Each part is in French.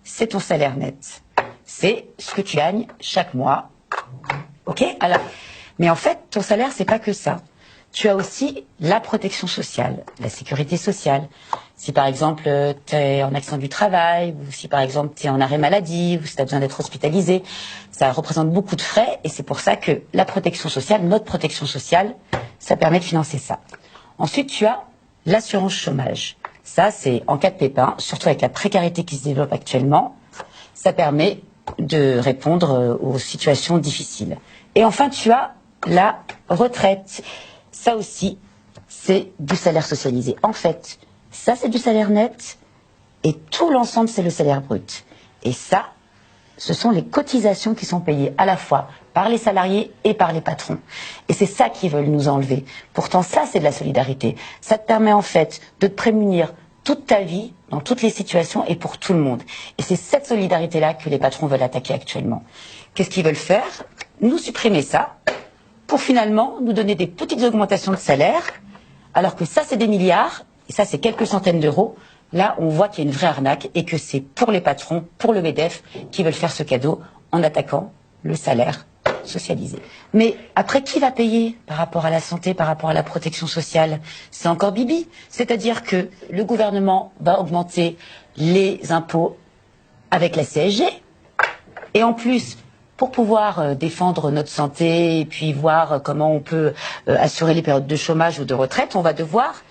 c'est ton salaire net. C'est ce que tu gagnes chaque mois. Ok? Alors, mais en fait, ton salaire, c'est pas que ça. Tu as aussi la protection sociale, la sécurité sociale. Si par exemple, tu es en accident du travail, ou si par exemple, tu es en arrêt maladie, ou si tu as besoin d'être hospitalisé, ça représente beaucoup de frais et c'est pour ça que la protection sociale, notre protection sociale, ça permet de financer ça. Ensuite, tu as l'assurance chômage. Ça, c'est en cas de pépin, surtout avec la précarité qui se développe actuellement, ça permet de répondre aux situations difficiles. Et enfin, tu as la retraite. Ça aussi, c'est du salaire socialisé. En fait, ça, c'est du salaire net et tout l'ensemble, c'est le salaire brut. Et ça, ce sont les cotisations qui sont payées à la fois par les salariés et par les patrons. Et c'est ça qu'ils veulent nous enlever. Pourtant, ça, c'est de la solidarité. Ça te permet en fait de te prémunir toute ta vie, dans toutes les situations et pour tout le monde. Et c'est cette solidarité-là que les patrons veulent attaquer actuellement. Qu'est-ce qu'ils veulent faire? Nous supprimer ça pour finalement nous donner des petites augmentations de salaire, alors que ça, c'est des milliards, et ça, c'est quelques centaines d'euros. Là, on voit qu'il y a une vraie arnaque et que c'est pour les patrons, pour le MEDEF, qui veulent faire ce cadeau en attaquant le salaire socialisé. Mais après, qui va payer par rapport à la santé, par rapport à la protection sociale? C'est encore Bibi. C'est-à-dire que le gouvernement va augmenter les impôts avec la CSG. Et en plus, pour pouvoir défendre notre santé et puis voir comment on peut assurer les périodes de chômage ou de retraite, on va devoir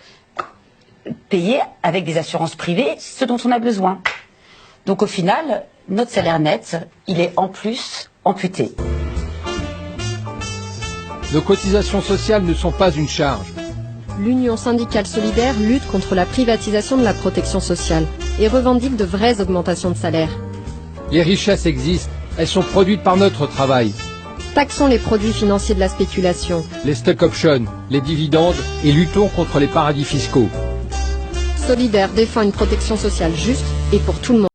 payer avec des assurances privées ce dont on a besoin. Donc au final, notre salaire net, il est en plus amputé. Nos cotisations sociales ne sont pas une charge. L'Union syndicale solidaire lutte contre la privatisation de la protection sociale et revendique de vraies augmentations de salaire. Les richesses existent, elles sont produites par notre travail. Taxons les produits financiers de la spéculation. Les stock options, les dividendes et luttons contre les paradis fiscaux. Solidaire défend une protection sociale juste et pour tout le monde.